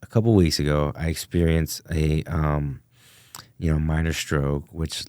a couple weeks ago, I experienced a minor stroke, which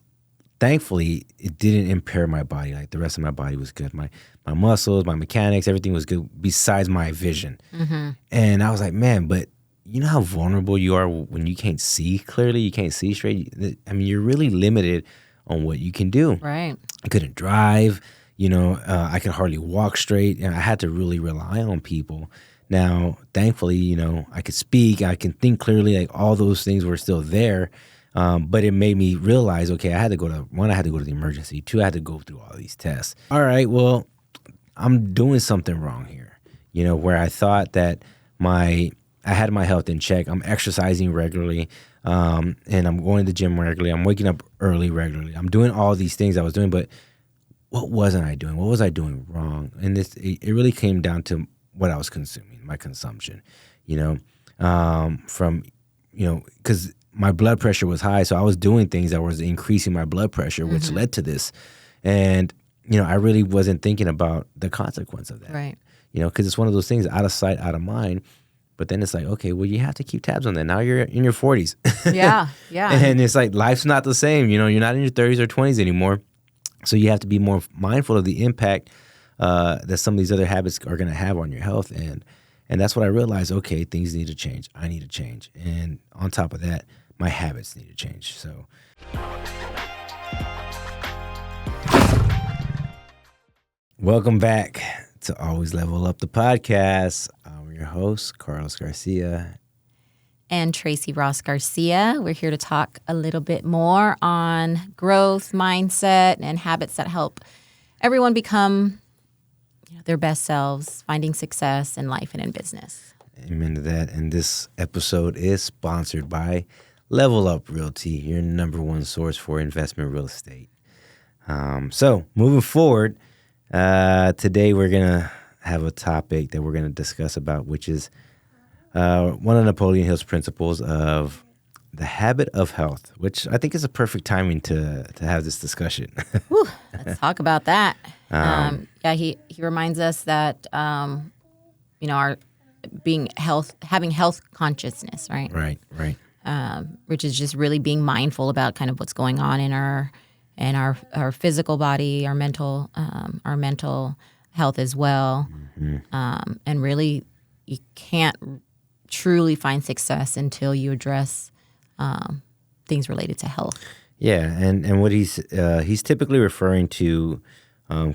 thankfully it didn't impair my body. Like the rest of my body was good. My muscles, my mechanics, everything was good besides my vision. Mm-hmm. And I was like, man, but you know how vulnerable you are when you can't see clearly, you can't see straight. I mean, you're really limited on what you can do. Right. I couldn't drive. I could hardly walk straight. And I had to really rely on people. Now, thankfully, I could speak, I can think clearly, like all those things were still there. But it made me realize, okay, I had to go to the emergency. 2, I had to go through all these tests. All right, well, I'm doing something wrong here, where I thought that I had my health in check. I'm exercising regularly, and I'm going to the gym regularly. I'm waking up early regularly. I'm doing all these things I was doing, but what wasn't I doing? What was I doing wrong? And it really came down to what I was consuming, my consumption, because my blood pressure was high. So I was doing things that was increasing my blood pressure, which led to this. And, I really wasn't thinking about the consequence of that. Right. Because it's one of those things, out of sight, out of mind. But then it's like, okay, well, you have to keep tabs on that. Now you're in your 40s. Yeah. And it's like life's not the same. You're not in your 30s or 20s anymore. So you have to be more mindful of the impact that some of these other habits are going to have on your health. And that's what I realized, okay, things need to change. I need to change. And on top of that, my habits need to change. So welcome back to Always Level Up the podcast. I'm your host, Carlos Garcia. And Tracy Ross Garcia. We're here to talk a little bit more on growth, mindset, and habits that help everyone become their best selves, finding success in life and in business. Amen to that. And this episode is sponsored by Level Up Realty, your number one source for investment real estate. So moving forward, today we're going to have a topic that we're going to discuss about, which is one of Napoleon Hill's principles of the habit of health, which I think is a perfect timing to have this discussion. Whew, let's talk about that. He reminds us that our having health consciousness, right? Right. Which is just really being mindful about kind of what's going on in our physical body, our mental health as well, and really you can't truly find success until you address things related to health. Yeah, and what he's typically referring to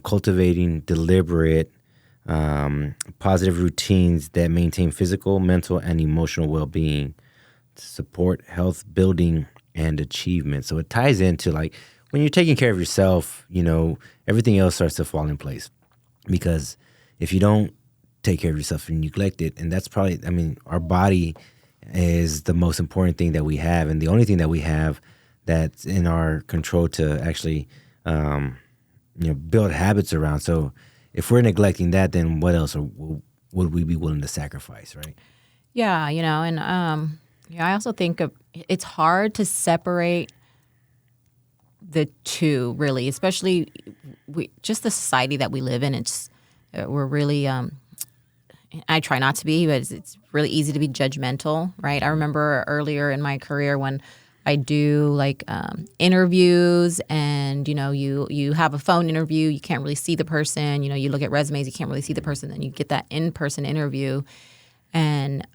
cultivating deliberate, positive routines that maintain physical, mental, and emotional well-being to support health building and achievement. So it ties into like when you're taking care of yourself, everything else starts to fall in place. Because if you don't take care of yourself and neglect it, and that's probably, our body is the most important thing that we have, and the only thing that we have that's in our control to actually, build habits around. So if we're neglecting that, then what else would we be willing to sacrifice, right? Yeah, and I also think it's hard to separate the two, really, especially just the society that we live in. We're really, I try not to be, but it's really easy to be judgmental, right? I remember earlier in my career when I do like interviews, and you have a phone interview, you can't really see the person. You look at resumes, you can't really see the person. Then you get that in-person interview, and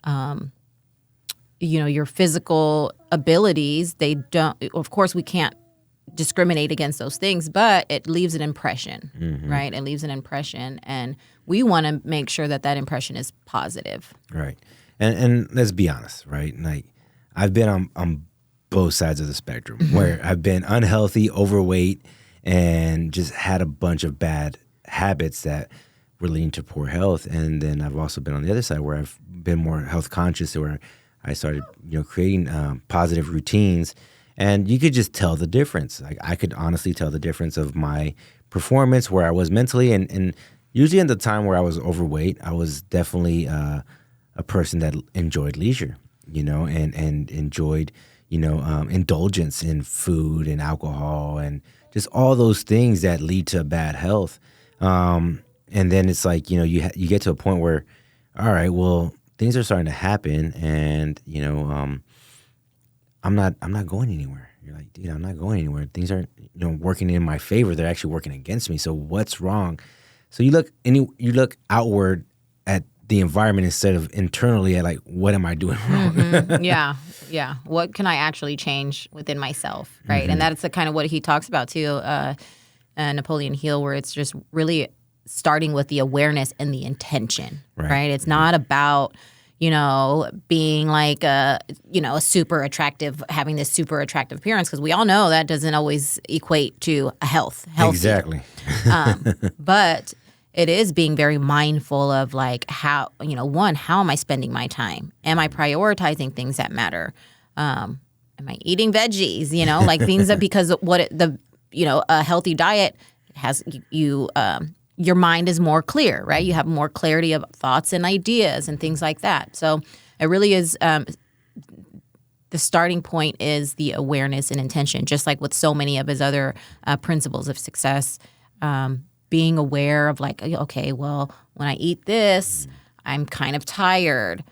your physical abilities, they don't. Of course, we can't discriminate against those things, but it leaves an impression, right? It leaves an impression, and we want to make sure that impression is positive. Right. And let's be honest, right? Like I've been on both sides of the spectrum where I've been unhealthy, overweight, and just had a bunch of bad habits that were leading to poor health. And then I've also been on the other side where I've been more health conscious, where I started, creating positive routines. And you could just tell the difference. Like I could honestly tell the difference of my performance, where I was mentally, and usually in the time where I was overweight, I was definitely a person that enjoyed leisure, and enjoyed, indulgence in food and alcohol and just all those things that lead to bad health. And then it's like, you get to a point where, all right, well, things are starting to happen, and I'm not going anywhere. You're like, dude, I'm not going anywhere. Things aren't working in my favor. They're actually working against me. So what's wrong? So you look outward at the environment instead of internally at like, what am I doing wrong? Mm-hmm. Yeah. What can I actually change within myself, right? Mm-hmm. And that's the kind of what he talks about too, Napoleon Hill, where it's just really starting with the awareness and the intention, right? It's not about being like a super attractive, having this super attractive appearance, because we all know that doesn't always equate to a healthy. Exactly. But it is being very mindful of like how, how am I spending my time? Am I prioritizing things that matter? Am I eating veggies? Like things that, because a healthy diet has you. Your mind is more clear, right? You have more clarity of thoughts and ideas and things like that. So it really is, the starting point is the awareness and intention, just like with so many of his other principles of success, being aware of like, okay, well, when I eat this, I'm kind of tired,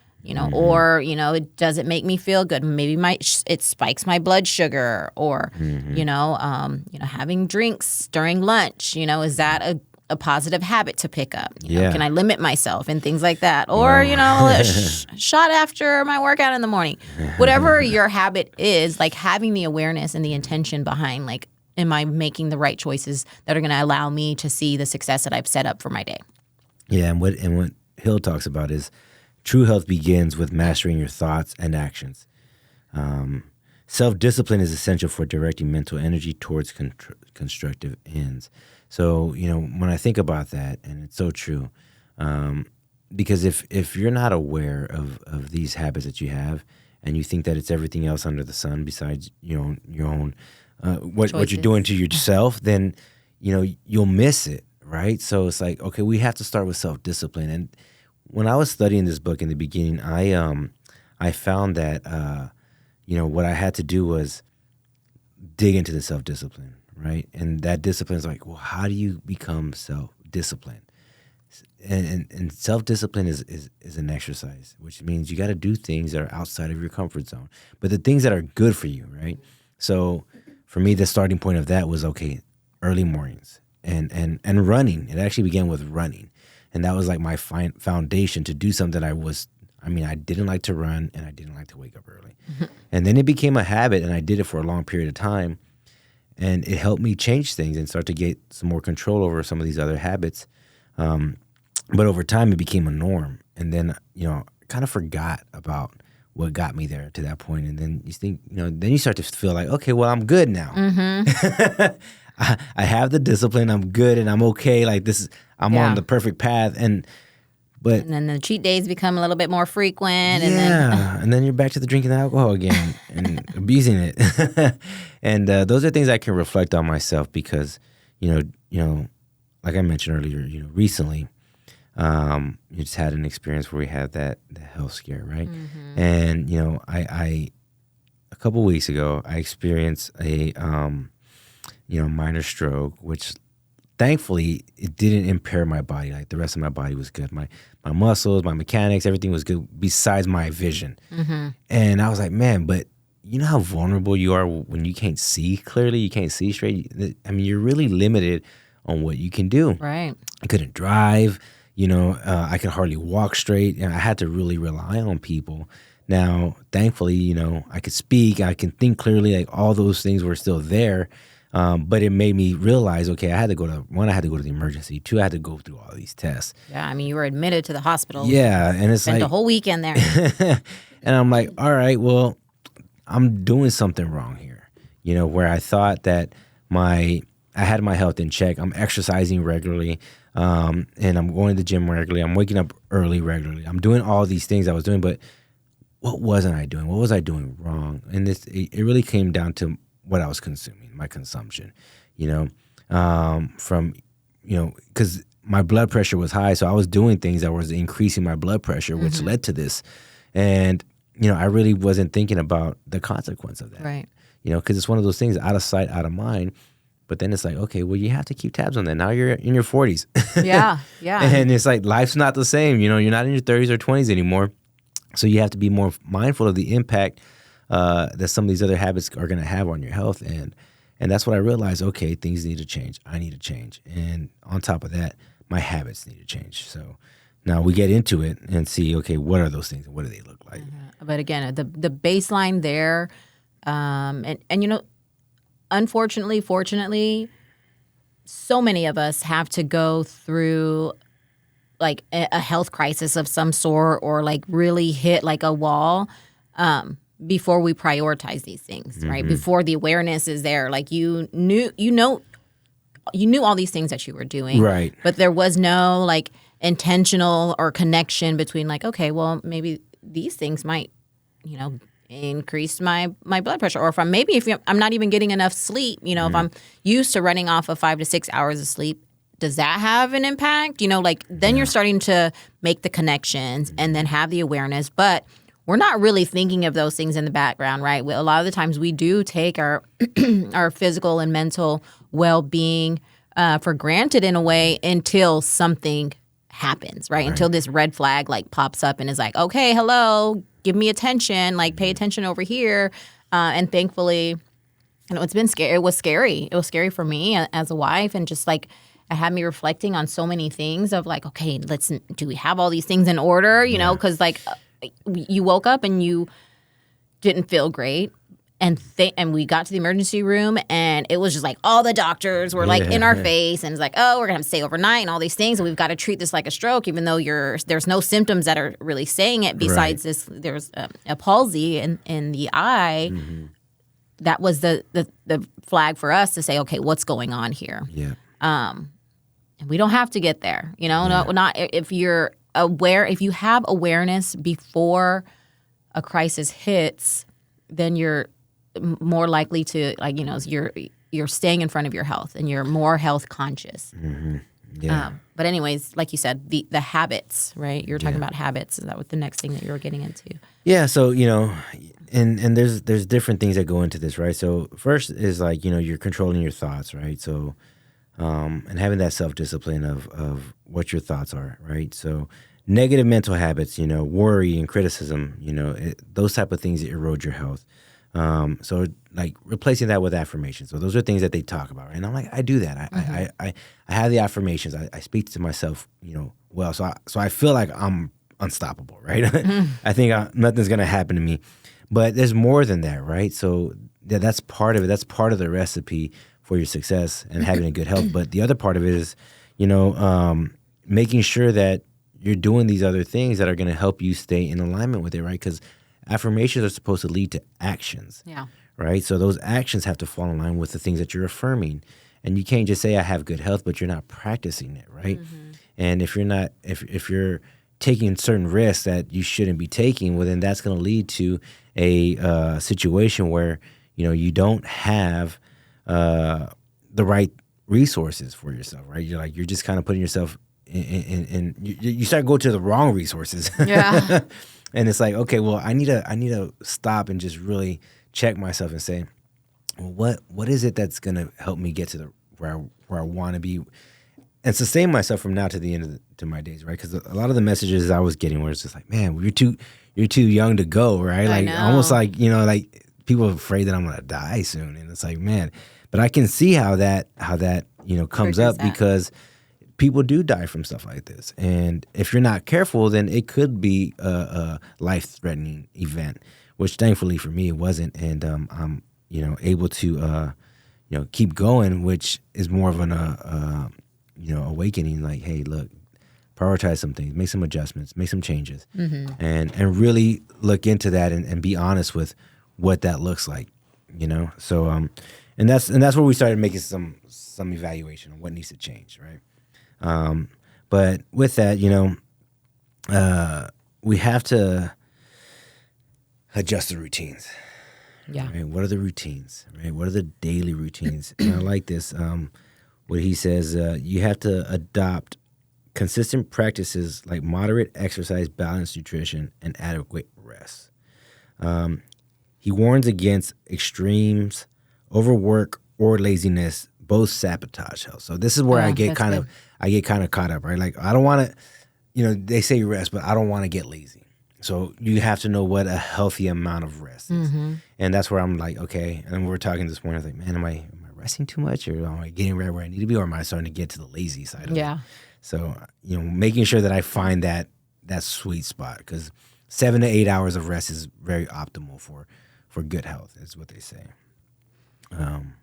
or, it doesn't make me feel good. Maybe it spikes my blood sugar, or, having drinks during lunch, is that a positive habit to pick up? Can I limit myself and things like that? Or, a shot after my workout in the morning. Whatever your habit is, like having the awareness and the intention behind, like, am I making the right choices that are going to allow me to see the success that I've set up for my day? Yeah, and what Hill talks about is true health begins with mastering your thoughts and actions. Self-discipline is essential for directing mental energy towards constructive ends. So, when I think about that, and it's so true, because if you're not aware of these habits that you have, and you think that it's everything else under the sun besides your own what you're doing to yourself, then you'll miss it, right? So it's like, okay, we have to start with self-discipline. And when I was studying this book in the beginning, I found that what I had to do was dig into the self-discipline. Right. And that discipline is like, well, how do you become self-disciplined? And self-discipline is an exercise, which means you got to do things that are outside of your comfort zone, but the things that are good for you. Right. So for me, the starting point of that was, okay, early mornings and running. It actually began with running. And that was like my foundation to do something I didn't like to run, and I didn't like to wake up early. Mm-hmm. And then it became a habit, and I did it for a long period of time. And it helped me change things and start to get some more control over some of these other habits. But over time, it became a norm. And then, I kind of forgot about what got me there to that point. And then you think, then you start to feel like, okay, well, I'm good now. Mm-hmm. I have the discipline. I'm good, and I'm okay. Like I'm on the perfect path. And then the cheat days become a little bit more frequent. And then you're back to the drinking alcohol again and abusing it. And those are things I can reflect on myself because, like I mentioned earlier, recently, you just had an experience where we had the health scare, right? Mm-hmm. And, I a couple of weeks ago, I experienced a, minor stroke, which thankfully, it didn't impair my body. Like the rest of my body was good. My muscles, my mechanics, everything was good besides my vision. Mm-hmm. And I was like, man, but you know how vulnerable you are when you can't see clearly, you can't see straight? I mean, you're really limited on what you can do. Right. I couldn't drive. I could hardly walk straight. And I had to really rely on people. Now, thankfully, I could speak. I can think clearly. Like all those things were still there. But it made me realize, okay, I had to go to the emergency. 2, I had to go through all these tests. Yeah, I mean, you were admitted to the hospital. Yeah, and it's spent like a whole weekend there. And I'm like, all right, well, I'm doing something wrong here. Where I thought that I had my health in check. I'm exercising regularly, and I'm going to the gym regularly. I'm waking up early regularly. I'm doing all these things I was doing, but what wasn't I doing? What was I doing wrong? And it really came down to what I was consuming, my consumption, because my blood pressure was high. So I was doing things that was increasing my blood pressure, which led to this. And, I really wasn't thinking about the consequence of that. Right. Because it's one of those things, out of sight, out of mind. But then it's like, okay, well, you have to keep tabs on that. Now you're in your 40s. Yeah. And it's like, life's not the same. You're not in your 30s or 20s anymore. So you have to be more mindful of the impact that some of these other habits are going to have on your health. And that's what I realized, okay, things need to change. I need to change. And on top of that, my habits need to change. So now we get into it and see, okay, what are those things and what do they look like? But again, the baseline there, and unfortunately, fortunately, so many of us have to go through like a health crisis of some sort, or like really hit like a wall before we prioritize these things, right? Before the awareness is there, like you knew all these things that you were doing, right? But there was no like intentional or connection between like, okay, well, maybe these things might, increase my blood pressure, or if I'm not even getting enough sleep, if I'm used to running off of 5 to 6 hours of sleep, does that have an impact? Then you're starting to make the connections and then have the awareness, but we're not really thinking of those things in the background, right? A lot of the times we do take our our physical and mental well-being for granted in a way until something happens, right? Until this red flag like pops up and is like, okay, hello, give me attention, like pay attention over here. And thankfully, it's been scary. It was scary. It was scary for me as a wife, and just like it had me reflecting on so many things of like, okay, do we have all these things in order? Because like you woke up and you didn't feel great. And we got to the emergency room, and it was just like all the doctors were like in our face, and it's like, oh, we're gonna have to stay overnight and all these things, and we've got to treat this like a stroke, even though there's no symptoms that are really saying it. Besides this, there's a palsy in the eye. That was the flag for us to say, okay, what's going on here? Yeah. And we don't have to get there, not if you're aware. If you have awareness before a crisis hits, then you're more likely to you're staying in front of your health, and you're more health conscious. Yeah. But anyways, like you said, the habits, right? You're talking about habits. Is that what the next thing that you were getting into? Yeah. So, and there's different things that go into this, right? So first is like, you're controlling your thoughts, right? So, and having that self-discipline of what your thoughts are, right? So negative mental habits, worry and criticism, those type of things that erode your health. So like replacing that with affirmations. So those are things that they talk about, right? And I'm like, I do that. I have the affirmations. I speak to myself, well. So I feel like I'm unstoppable, right? I think nothing's gonna happen to me. But there's more than that, right? So that's part of it. That's part of the recipe for your success and having a good health. But the other part of it is, making sure that you're doing these other things that are going to help you stay in alignment with it, right? Because affirmations are supposed to lead to actions, right? So those actions have to fall in line with the things that you're affirming. And you can't just say, I have good health, but you're not practicing it, right? And if you're not, if you're taking certain risks that you shouldn't be taking, well, then that's going to lead to a situation where, you don't have the right resources for yourself, right? You're just kind of putting yourself in you start going to the wrong resources. Yeah. And it's like, okay, well, I need to stop and just really check myself and say, well, what is it that's going to help me get to where I want to be and sustain myself from now to the end to my days, right? Because a lot of the messages I was getting was just like, man, you're too young to go, right? Like almost like, like people are afraid that I'm going to die soon. And it's like, man, but I can see how that comes up because people do die from stuff like this. And if you're not careful, then it could be a life-threatening event, which thankfully for me it wasn't. And I'm, able to, keep going, which is more of an, awakening. Like, hey, look, prioritize some things, make some adjustments, make some changes, and really look into that and be honest with what that looks like, So, and that's where we started making some evaluation on what needs to change, right? But with that, we have to adjust the routines. Yeah. Right? What are the routines? Right? What are the daily routines? And I like this. What he says, you have to adopt consistent practices like moderate exercise, balanced nutrition, and adequate rest. He warns against extremes, overwork, or laziness. Both sabotage health. So this is where I get kind of caught up, right? Like I don't want to, they say rest, but I don't want to get lazy. So you have to know what a healthy amount of rest is. And that's where I'm like, okay. And we were talking this morning. I was like, man, am I resting too much, or am I getting right where I need to be, or am I starting to get to the lazy side of it? So, making sure that I find that sweet spot, because 7 to 8 hours of rest is very optimal for good health, is what they say. And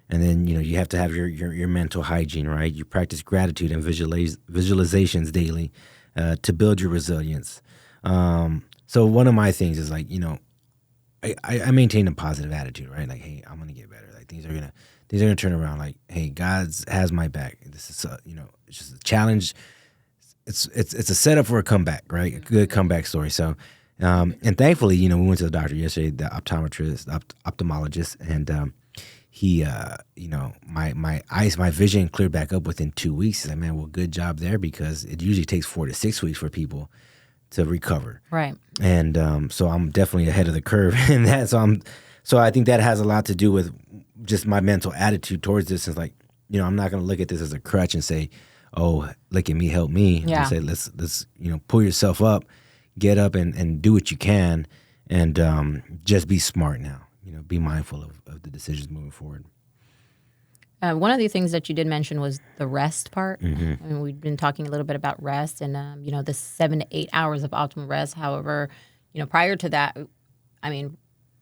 then, you have to have your mental hygiene, right? You practice gratitude and visualizations daily to build your resilience. So one of my things is like, I maintain a positive attitude, right? Like, hey, I'm going to get better. Like things are going to turn around. Like, hey, God's has my back. This is, it's just a challenge. It's a setup for a comeback, right? A good comeback story. So, and thankfully, we went to the doctor yesterday, the ophthalmologist, and, he, my vision cleared back up within 2 weeks. He's like, man, well, good job there, because it usually takes 4 to 6 weeks for people to recover. Right. And so I'm definitely ahead of the curve in that. So I think that has a lot to do with just my mental attitude towards this. It's like, I'm not going to look at this as a crutch and say, oh, look at me, help me. Yeah. Say, let's pull yourself up, get up and do what you can, and just be smart now. Be mindful of the decisions moving forward. One of the things that you did mention was the rest part. And we've been talking a little bit about rest and, the 7 to 8 hours of optimal rest. However, prior to that,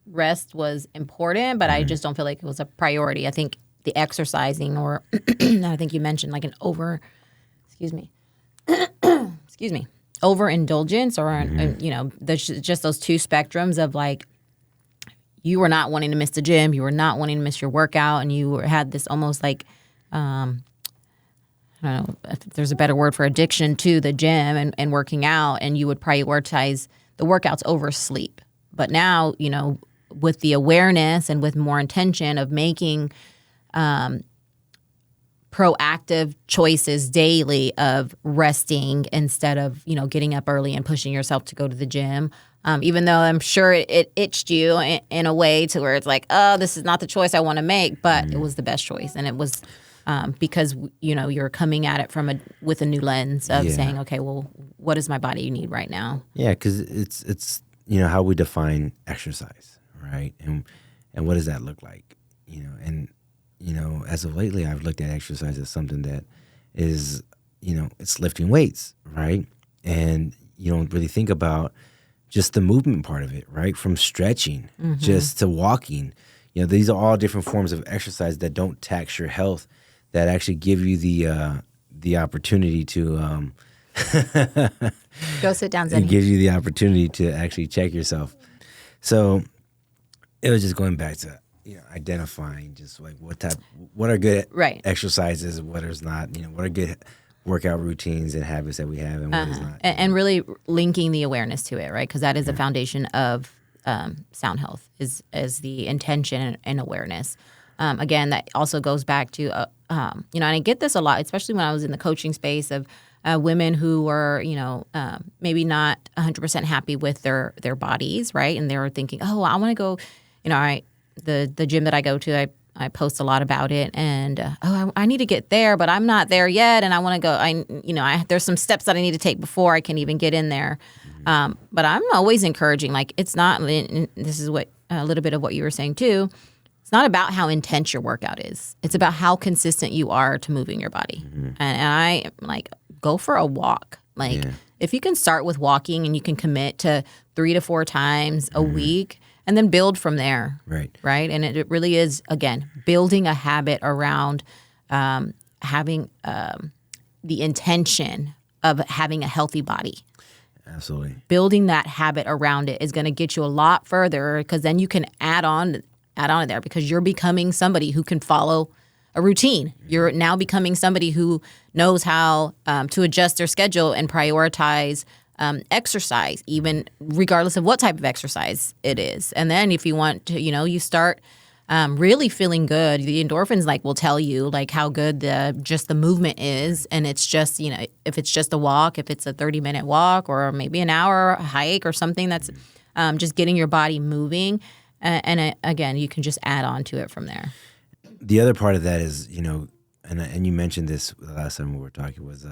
rest was important, but I just don't feel like it was a priority. I think the exercising, or I think you mentioned like overindulgence, or, there's just those two spectrums of like, you were not wanting to miss the gym, you were not wanting to miss your workout, and you had this almost like, I don't know if there's a better word for addiction to the gym and working out, and you would prioritize the workouts over sleep. But now, with the awareness and with more intention of making proactive choices daily of resting instead of, getting up early and pushing yourself to go to the gym. Even though I'm sure it itched you in a way to where it's like, oh, this is not the choice I want to make, but it was the best choice. And it was because, you're coming at it with a new lens of saying, okay, well, what does my body need right now? Yeah, because it's how we define exercise, right? And what does that look like? And as of lately, I've looked at exercise as something that is, it's lifting weights, right? And you don't really think about just the movement part of it, right? From stretching just to walking. These are all different forms of exercise that don't tax your health, that actually give you the opportunity to go sit down, Zenny. It gives you the opportunity to actually check yourself. So it was just going back to identifying just like what are good exercises, what is not, what are good workout routines and habits that we have, and what is not. And really linking the awareness to it, right? Because that is the foundation of sound health, is the intention and awareness. Again, that also goes back to, and I get this a lot, especially when I was in the coaching space of women who were, maybe not 100% happy with their bodies, right? And they were thinking, oh, I want to go, the gym that I go to, I post a lot about it, and I need to get there, but I'm not there yet, and I want to go. There's some steps that I need to take before I can even get in there. But I'm always encouraging, like, it's not. And this is what a little bit of what you were saying too. It's not about how intense your workout is. It's about how consistent you are to moving your body. And I like, go for a walk. Like, if you can start with walking and you can commit to 3 to 4 times a week. And then build from there, right? And it really is, again, building a habit around having the intention of having a healthy body. Absolutely. Building that habit around it is going to get you a lot further, because then you can add on to there, because you're becoming somebody who can follow a routine. You're now becoming somebody who knows how to adjust their schedule and prioritize exercise, even regardless of what type of exercise it is. And then if you want to, you start really feeling good. The endorphins will tell you how good the movement is. And it's just, if it's just a walk, if it's a 30-minute walk or maybe an hour hike or something that's just getting your body moving. And again, you can just add on to it from there. The other part of that is, and you mentioned this the last time we were talking, was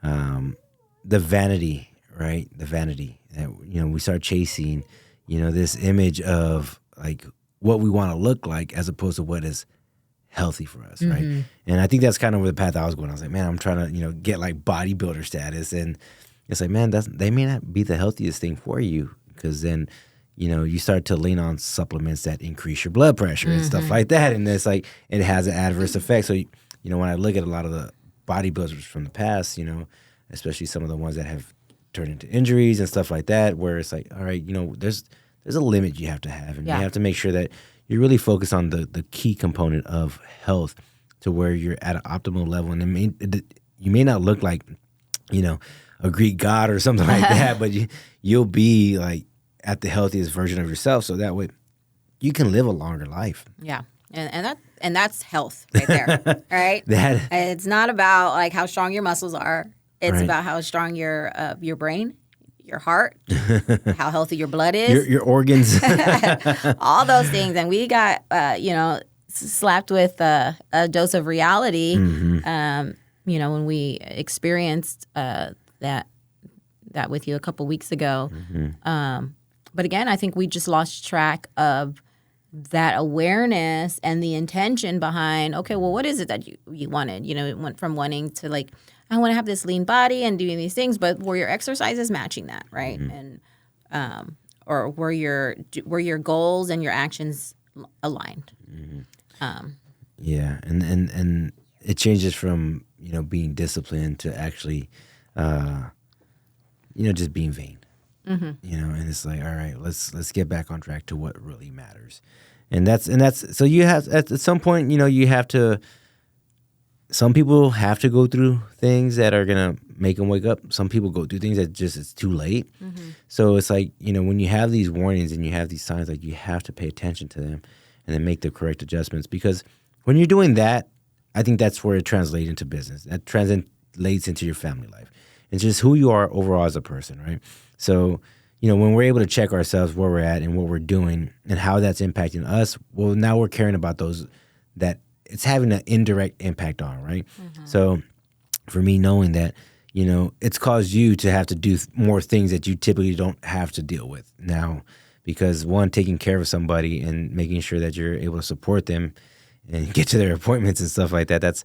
the vanity, right? The vanity that, we start chasing, this image of like what we want to look like as opposed to what is healthy for us, right? And I think that's kind of where the path I was going. I was like, man, I'm trying to, get like bodybuilder status. And it's like, man, they may not be the healthiest thing for you, because then, you start to lean on supplements that increase your blood pressure and stuff like that. And it's like, it has an adverse effect. So, when I look at a lot of the bodybuilders from the past, especially some of the ones that have turned into injuries and stuff like that, where it's like, all right, there's a limit you have to have. And you have to make sure that you really focus on the key component of health to where you're at an optimal level. And you may not look like, a Greek god or something like that, but you'll be like at the healthiest version of yourself. So that way you can live a longer life. Yeah. And that's health right there. All right. It's not about like how strong your muscles are. It's about how strong your brain, your heart, how healthy your blood is, your organs, all those things. And we got, slapped with a dose of reality, when we experienced that with you a couple weeks ago. But again, I think we just lost track of that awareness and the intention behind, okay, well, what is it that you wanted? It went from wanting to like, I want to have this lean body and doing these things, but were your exercises matching that, right? And or were your goals and your actions aligned? Yeah, and it changes from being disciplined to actually, just being vain. And it's like, all right, let's get back on track to what really matters, and that's so you have at some point, you have to. Some people have to go through things that are gonna make them wake up. Some people go through things that just it's too late. So it's like, when you have these warnings and you have these signs, like you have to pay attention to them and then make the correct adjustments, because when you're doing that, I think that's where it translates into business. That translates into your family life. It's just who you are overall as a person, right? So, when we're able to check ourselves where we're at and what we're doing and how that's impacting us, well, now we're caring about those that it's having an indirect impact on, right? So for me, knowing that, it's caused you to have to do more things that you typically don't have to deal with now, because one, taking care of somebody and making sure that you're able to support them and get to their appointments and stuff like that, that's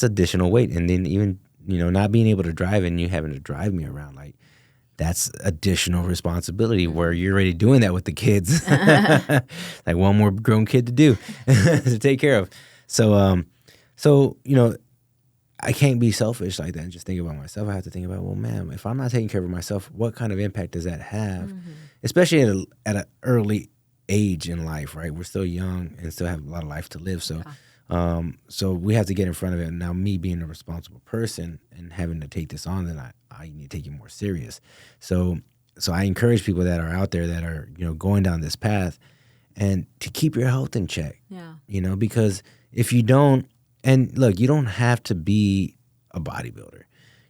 additional weight. And then even, not being able to drive and you having to drive me around, like, that's additional responsibility where you're already doing that with the kids. Like one more grown kid to do, to take care of. So, I can't be selfish like that and just think about myself. I have to think about, well, man, if I'm not taking care of myself, what kind of impact does that have? Especially at an early age in life, right? We're still young and still have a lot of life to live. So, so we have to get in front of it. Now, me being a responsible person and having to take this on, then I need to take it more serious. So I encourage people that are out there that are, going down this path, and to keep your health in check. Yeah. Because if you don't, and look, you don't have to be a bodybuilder.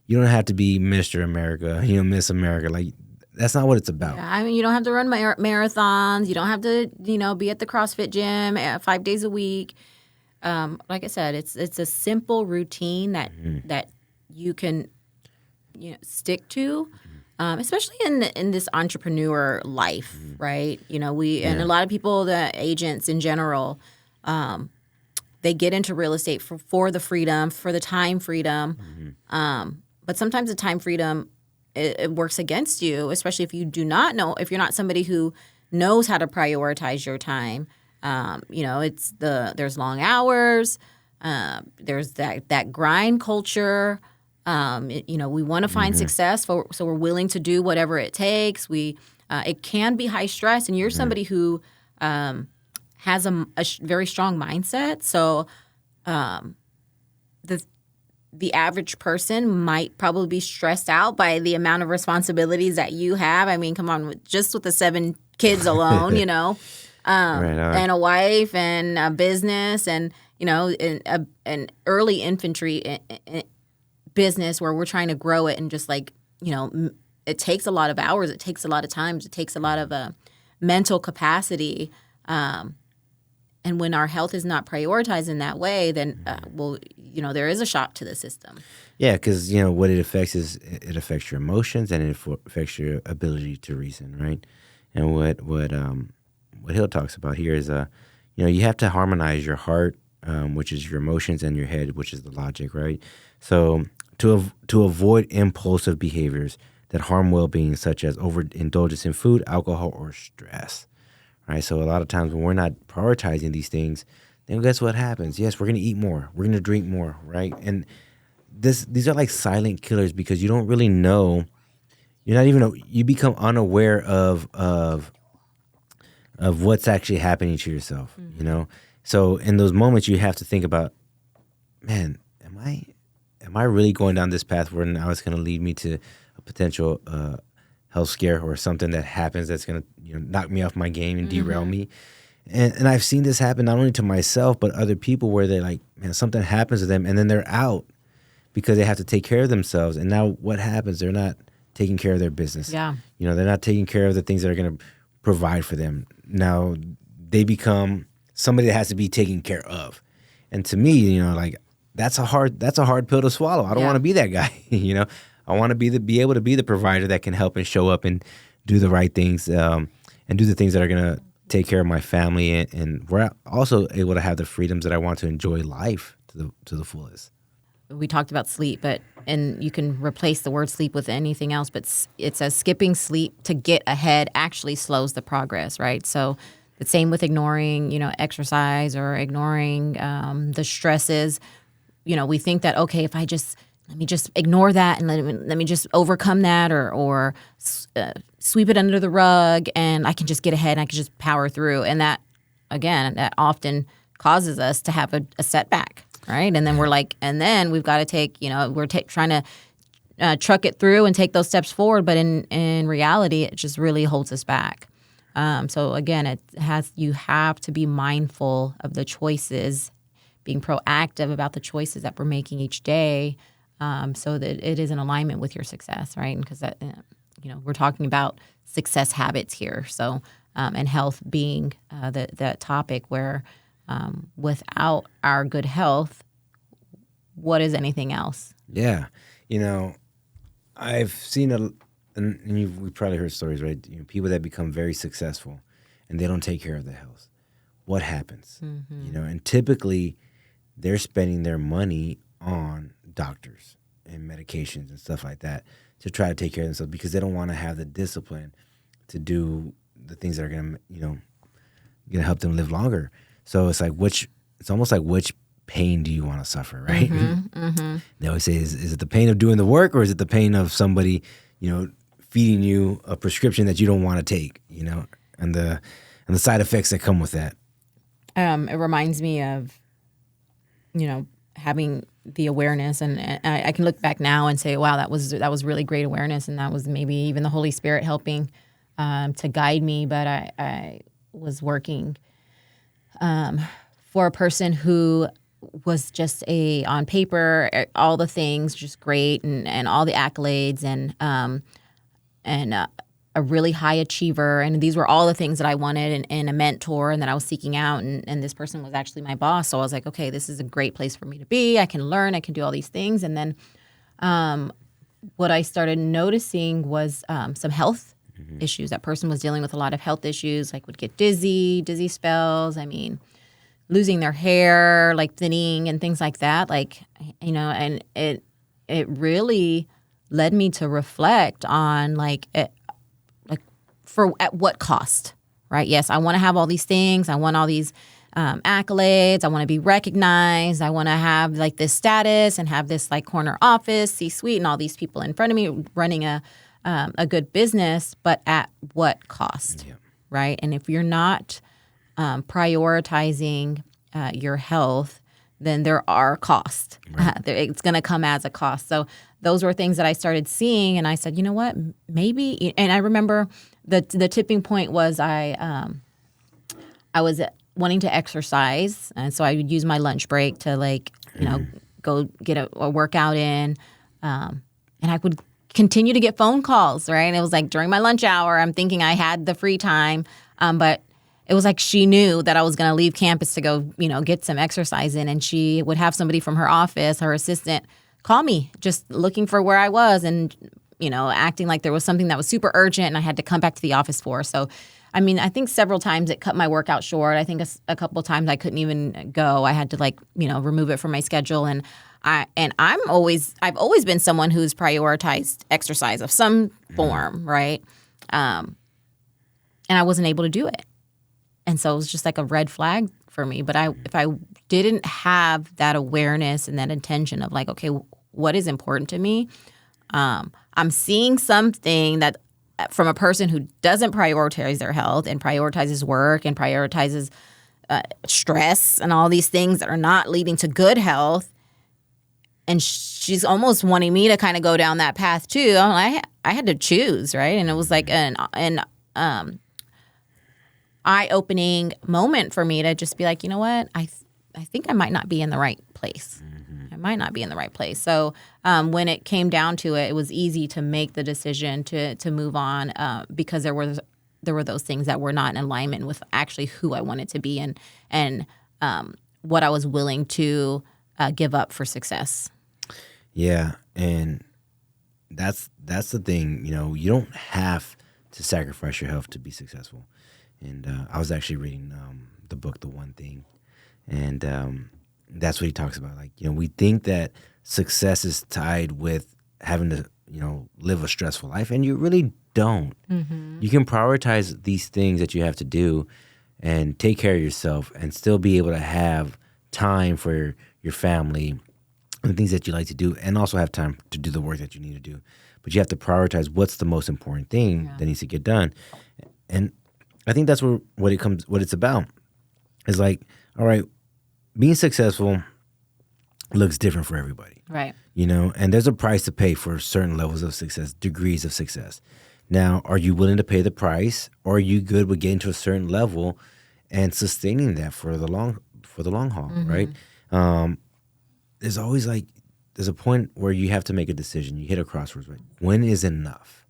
You don't have to be Mr. America, Miss America. Like, that's not what it's about. Yeah, I mean, you don't have to run marathons. You don't have to, be at the CrossFit gym 5 days a week. Like I said, it's a simple routine that you can, stick to, especially in this entrepreneur life, right? And a lot of people, the agents in general, they get into real estate for the freedom, for the time freedom. But sometimes the time freedom, it works against you, especially if you do not know, if you're not somebody who knows how to prioritize your time. There's long hours, there's that grind culture. We want to find success, so we're willing to do whatever it takes. It can be high stress, and you're somebody who has a very strong mindset. So the average person might probably be stressed out by the amount of responsibilities that you have. I mean, come on, just with the 7 kids alone, and a wife and a business and, an early infantry business where we're trying to grow it, and just like, it takes a lot of hours. It takes a lot of time. It takes a lot of mental capacity. And when our health is not prioritized in that way, then, there is a shock to the system. Yeah, because what it affects is it affects your emotions and it affects your ability to reason, right? And what Hill talks about here is you have to harmonize your heart, which is your emotions, and your head, which is the logic, right? So to avoid impulsive behaviors that harm well-being, such as overindulgence in food, alcohol, or stress, right? So a lot of times when we're not prioritizing these things, then guess what happens? Yes, we're going to eat more. We're going to drink more, right? And these are like silent killers because you don't really know. You become unaware of what's actually happening to yourself, So in those moments, you have to think about, man, am I really going down this path where now it's going to lead me to a potential health scare or something that happens that's going to knock me off my game and derail me? And I've seen this happen not only to myself but other people where they're like, man, something happens to them and then they're out because they have to take care of themselves. And now what happens? They're not taking care of their business. Yeah. They're not taking care of the things that are going to provide for them. Now they become somebody that has to be taken care of. And to me, that's a hard pill to swallow. I don't want to be that guy. I want to be able to be the provider that can help and show up and do the right things and do the things that are going to take care of my family. And we're also able to have the freedoms that I want to enjoy life to the fullest. We talked about sleep, and you can replace the word sleep with anything else, but it says skipping sleep to get ahead actually slows the progress, right? So the same with ignoring, exercise or ignoring the stresses. We think that, okay, if let me just ignore that and let me just overcome that or sweep it under the rug and I can just get ahead and I can just power through. And that, again, that often causes us to have a setback. Right. And then we're like, and then we've got to take, we're trying to truck it through and take those steps forward. But in reality, it just really holds us back. So again, you have to be mindful of the choices, being proactive about the choices that we're making each day, so that it is in alignment with your success. Right. Because we're talking about success habits here. So and health being the topic where without our good health, what is anything else? Yeah. I've seen we've probably heard stories, right? People that become very successful and they don't take care of their health. What happens? Mm-hmm. And typically they're spending their money on doctors and medications and stuff like that to try to take care of themselves because they don't want to have the discipline to do the things that are going to help them live longer. So it's almost like which pain do you want to suffer, right? Mm-hmm, mm-hmm. They always say, is it the pain of doing the work or is it the pain of somebody, feeding you a prescription that you don't want to take, and the side effects that come with that. It reminds me of, having the awareness, and I can look back now and say, wow, that was really great awareness, and that was maybe even the Holy Spirit helping to guide me. But I was working for a person who was just on paper, all the things just great, and all the accolades, and a really high achiever. And these were all the things that I wanted and a mentor and that I was seeking out. And this person was actually my boss. So I was like, okay, this is a great place for me to be. I can learn. I can do all these things. And then what I started noticing was some health issues. That person was dealing with a lot of health issues, like would get dizzy spells. I mean, losing their hair, like thinning and things like that. Like, and it really led me to reflect on at what cost, right? Yes, I want to have all these things. I want all these accolades. I want to be recognized. I want to have like this status and have this like corner office, C-suite, and all these people in front of me running a good business, but at what cost, right? And if you're not prioritizing your health, then there are costs. Right. It's going to come as a cost. So those were things that I started seeing, and I said, you know what, maybe. And I remember the tipping point was I was wanting to exercise, and so I would use my lunch break to go get a workout in, and I would continue to get phone calls. Right, and it was like during my lunch hour, I'm thinking I had the free time, but it was like she knew that I was going to leave campus to go, get some exercise in. And she would have somebody from her office, her assistant, call me just looking for where I was and, acting like there was something that was super urgent and I had to come back to the office for. So, I think several times it cut my workout short. I think a couple of times I couldn't even go. I had to remove it from my schedule. And I've always been someone who's prioritized exercise of some form, right? And I wasn't able to do it. And so it was just like a red flag for me. But if I didn't have that awareness and that intention of like, okay, what is important to me? I'm seeing something that from a person who doesn't prioritize their health and prioritizes work and prioritizes stress and all these things that are not leading to good health. And she's almost wanting me to kind of go down that path too. I had to choose, right? And it was like an eye-opening moment for me to just be like, you know what? I think I might not be in the right place. I might not be in the right place. So when it came down to it, it was easy to make the decision to move on because there were those things that were not in alignment with actually who I wanted to be and what I was willing to give up for success. Yeah, and that's the thing. You don't have to sacrifice your health to be successful. And I was actually reading the book, The One Thing, and that's what he talks about. Like, we think that success is tied with having to, live a stressful life, and you really don't. Mm-hmm. You can prioritize these things that you have to do and take care of yourself and still be able to have time for your family and the things that you like to do, and also have time to do the work that you need to do. But you have to prioritize what's the most important thing that needs to get done. And I think that's what it's about. It's like, all right, being successful looks different for everybody. Right. And there's a price to pay for certain levels of success, degrees of success. Now, are you willing to pay the price, or are you good with getting to a certain level and sustaining that for the long haul, right? There's always there's a point where you have to make a decision. You hit a crossroads, right? When is enough?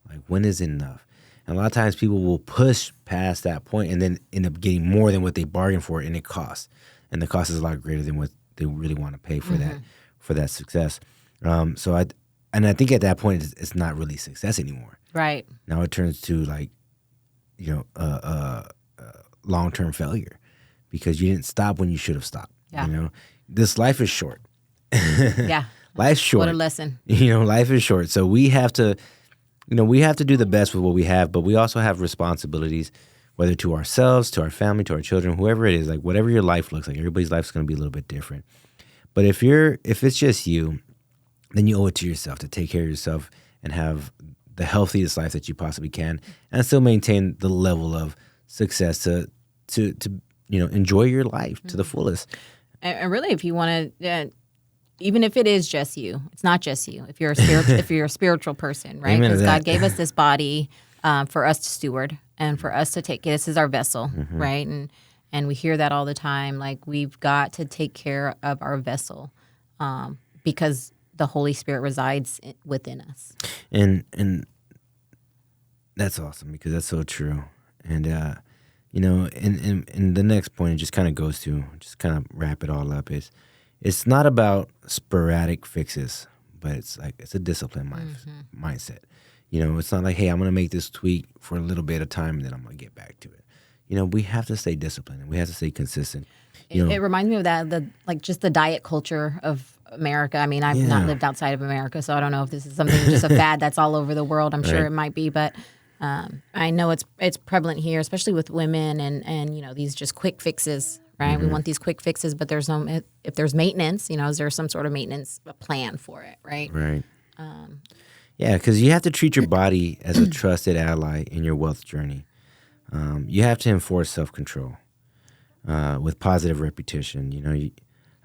Like, when is enough? And a lot of times people will push past that point and then end up getting more than what they bargained for, and it costs. And the cost is a lot greater than what they really want to pay for that success. So I think at that point it's not really success anymore. Right. Now it turns to long-term failure because you didn't stop when you should have stopped. Yeah. This life is short. Yeah. Life's short. What a lesson. Life is short. So we have to do the best with what we have, but we also have responsibilities, whether to ourselves, to our family, to our children, whoever it is, like whatever your life looks like. Everybody's life is going to be a little bit different. But if it's just you, then you owe it to yourself to take care of yourself and have the healthiest life that you possibly can, and still maintain the level of success to enjoy your life to the fullest. And really, if you want to, even if it is just you, it's not just you. If you're a spiritual person, right? Because God gave us this body for us to steward and for us to take. This is our vessel, right? And we hear that all the time. Like, we've got to take care of our vessel because the Holy Spirit resides within us. And that's awesome because that's so true. And in the next point, it just kind of goes to just kind of wrap it all up. It's not about sporadic fixes, but it's a disciplined mindset. It's not like, hey, I'm going to make this tweak for a little bit of time and then I'm going to get back to it. We have to stay disciplined and we have to stay consistent. It reminds me of that, just the diet culture of America. I mean, I've not lived outside of America, so I don't know if this is something just a fad that's all over the world. I'm sure it might be, but I know it's prevalent here, especially with women and these just quick fixes, right? We want these quick fixes, but there's no, if there's maintenance, is there some sort of maintenance plan for it, right? Right. Yeah, because you have to treat your body as a trusted ally in your wealth journey. You have to enforce self-control with positive repetition.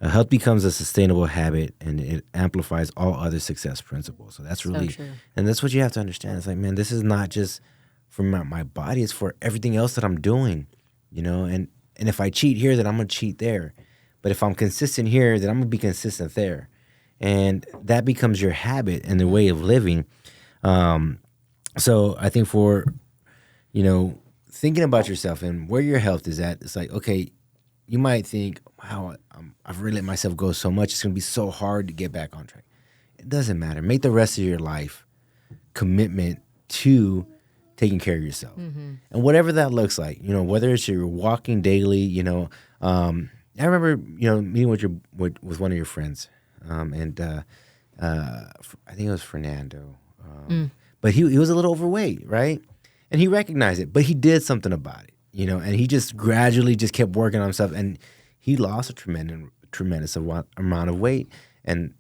Health becomes a sustainable habit, and it amplifies all other success principles. So that's really, so true. And that's what you have to understand. It's like, man, this is not just for my body; it's for everything else that I'm doing. And if I cheat here, then I'm gonna cheat there. But if I'm consistent here, then I'm gonna be consistent there, and that becomes your habit and the way of living. So I think for thinking about yourself and where your health is at, it's like, okay, you might think, wow, I've really let myself go so much. It's going to be so hard to get back on track. It doesn't matter. Make the rest of your life commitment to taking care of yourself. And whatever that looks like, whether it's you're walking daily, I remember, meeting with one of your friends, and I think it was Fernando, but he was a little overweight, right? And he recognized it, but he did something about it, and he just gradually just kept working on himself, and he lost a tremendous amount of weight, and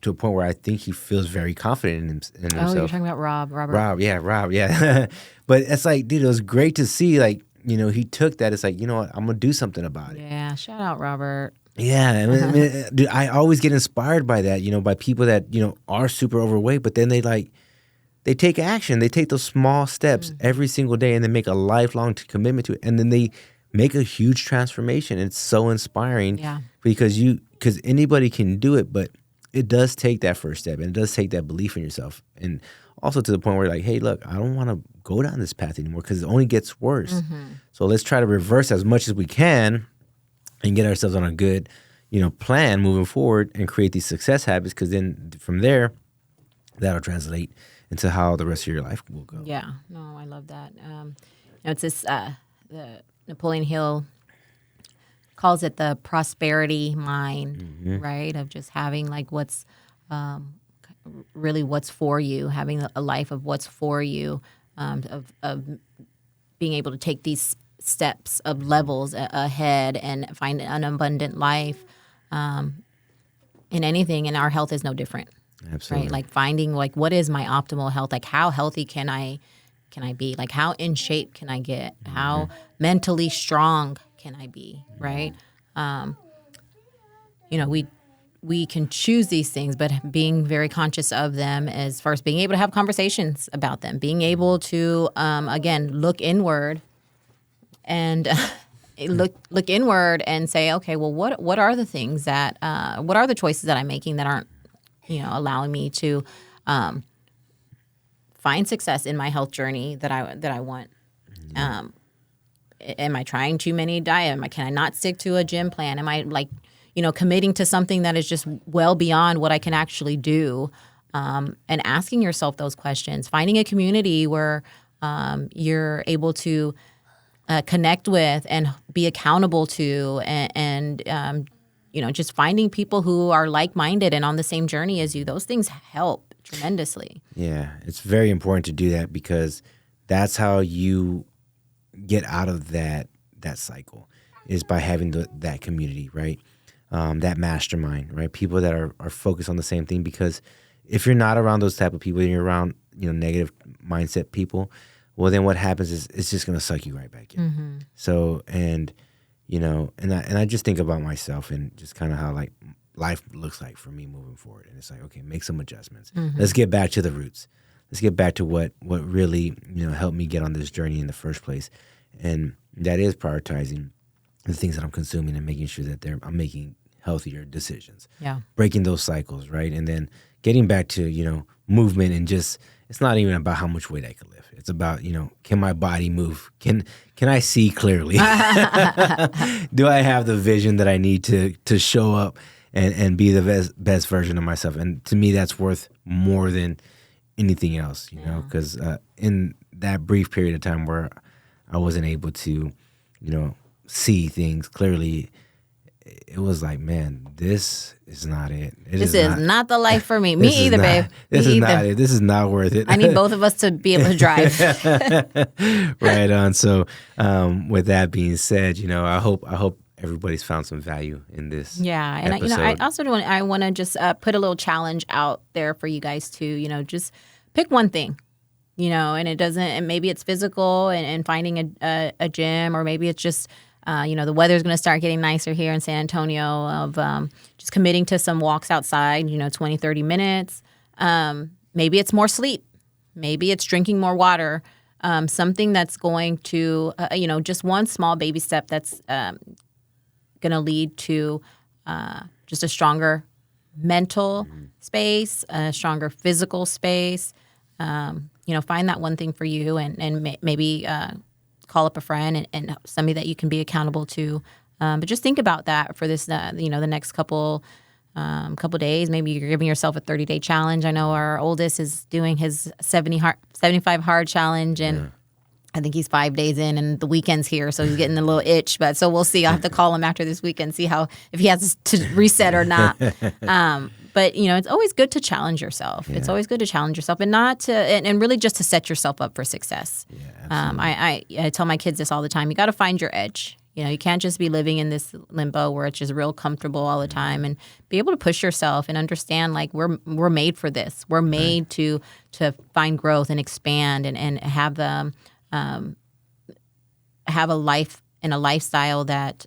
to a point where I think he feels very confident in himself. Oh, you're talking about Robert. Rob, yeah. But it's like, dude, it was great to see, like, he took that. It's like, you know what, I'm gonna do something about it. Yeah, shout out Robert. Yeah, I mean, dude, I always get inspired by that, by people that, are super overweight, but then they take action. They take those small steps every single day and they make a lifelong commitment to it. And then they make a huge transformation. It's so inspiring because anybody can do it, but it does take that first step and it does take that belief in yourself. And also to the point where you're like, hey, look, I don't want to go down this path anymore because it only gets worse. So let's try to reverse as much as we can and get ourselves on a good, plan moving forward and create these success habits, because then from there, that'll translate into how the rest of your life will go. Yeah, no, I love that. It's this, the Napoleon Hill calls it the prosperity mind, right? Of just having like what's really what's for you, having a life of what's for you, of being able to take these steps of levels ahead and find an abundant life in anything. And our health is no different. Absolutely. Right? Like finding like what is my optimal health? Like how healthy can I be? Like how in shape can I get? How mentally strong can I be? Right? We can choose these things, but being very conscious of them is first being able to have conversations about them, being able to again look inward and look inward and say, okay, well, what are the things that what are the choices that I'm making that aren't allowing me to find success in my health journey that I want. Am I trying too many diet? Can I not stick to a gym plan? Am I committing to something that is just well beyond what I can actually do? And asking yourself those questions, finding a community where you're able to connect with and be accountable to, and just finding people who are like-minded and on the same journey as you. Those things help tremendously. Yeah, it's very important to do that because that's how you get out of that cycle, is by having that community, right? That mastermind, right? People that are focused on the same thing, because if you're not around those type of people and you're around, negative mindset people, well, then what happens is it's just going to suck you right back in. So, and I just think about myself and just kind of how like life looks like for me moving forward. And it's like, okay, make some adjustments. Let's get back to the roots. Let's get back to what really, helped me get on this journey in the first place. And that is prioritizing the things that I'm consuming and making sure that I'm making healthier decisions. Yeah. Breaking those cycles, right? And then getting back to, movement, and just, it's not even about how much weight I can lift. It's about, can my body move? Can I see clearly? Do I have the vision that I need to show up and be the best version of myself? And to me, that's worth more than anything else, because in that brief period of time where I wasn't able to, see things clearly, it was like, man, this is not it. This is not the life for me. Me either, babe. This is not it. This is not worth it. I need both of us to be able to drive. Right on. So, with that being said, I hope everybody's found some value in this. Yeah, and episode. I also want to just put a little challenge out there for you guys too. Just pick one thing. And it doesn't. And maybe it's physical and finding a gym, or maybe it's just. The weather's going to start getting nicer here in San Antonio, of just committing to some walks outside, 20, 30 minutes. Maybe it's more sleep. Maybe it's drinking more water. Something that's going to, just one small baby step that's going to lead to just a stronger mental space, a stronger physical space. Find that one thing for you and maybe call up a friend and somebody that you can be accountable to. But just think about that for this, the next couple days. Maybe you're giving yourself a 30-day challenge. I know our oldest is doing his 75 hard challenge, and I think he's 5 days in, and the weekend's here, so he's getting a little itch. But so we'll see. I'll have to call him after this weekend, see if he has to reset or not. But it's always good to challenge yourself. Yeah. It's always good to challenge yourself, and not to, and really just to set yourself up for success. Yeah, I tell my kids this all the time. You got to find your edge. You can't just be living in this limbo where it's just real comfortable all the time, and be able to push yourself and understand like we're made for this. We're made to find growth and expand and have the have a life and a lifestyle that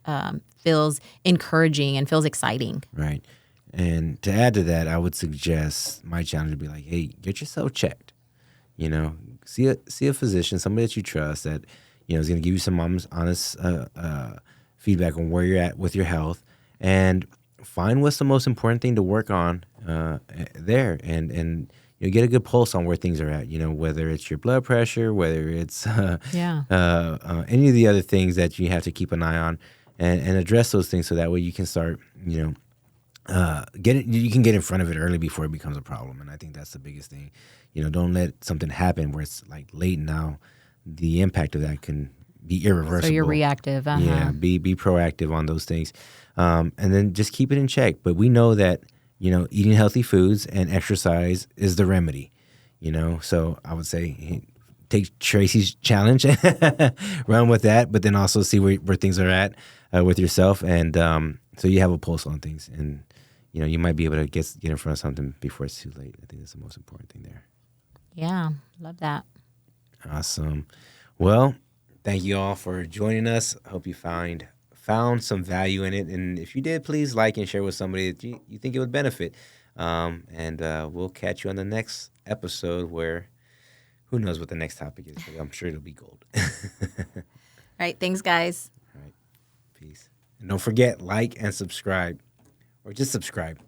feels encouraging and feels exciting. Right. And to add to that, I would suggest my challenge would be like, hey, get yourself checked. See a physician, somebody that you trust that is going to give you some honest feedback on where you're at with your health, and find what's the most important thing to work on there, and get a good pulse on where things are at. Whether it's your blood pressure, whether it's any of the other things that you have to keep an eye on, and address those things so that way you can start you can get in front of it early before it becomes a problem. And I think that's the biggest thing. Don't let something happen where it's like late now. The impact of that can be irreversible. So you're reactive. Uh-huh. Yeah, be proactive on those things, and then just keep it in check. But we know that eating healthy foods and exercise is the remedy. So I would say take Tracy's challenge, run with that, but then also see where things are at with yourself, and so you have a pulse on things, and you might be able to get in front of something before it's too late. I think that's the most important thing there. Yeah, love that. Awesome. Well, thank you all for joining us. I hope you found some value in it. And if you did, please like and share with somebody that you think it would benefit. And we'll catch you on the next episode where who knows what the next topic is. But I'm sure it'll be gold. All right. Thanks, guys. All right. Peace. And don't forget, like and subscribe. Or just subscribe.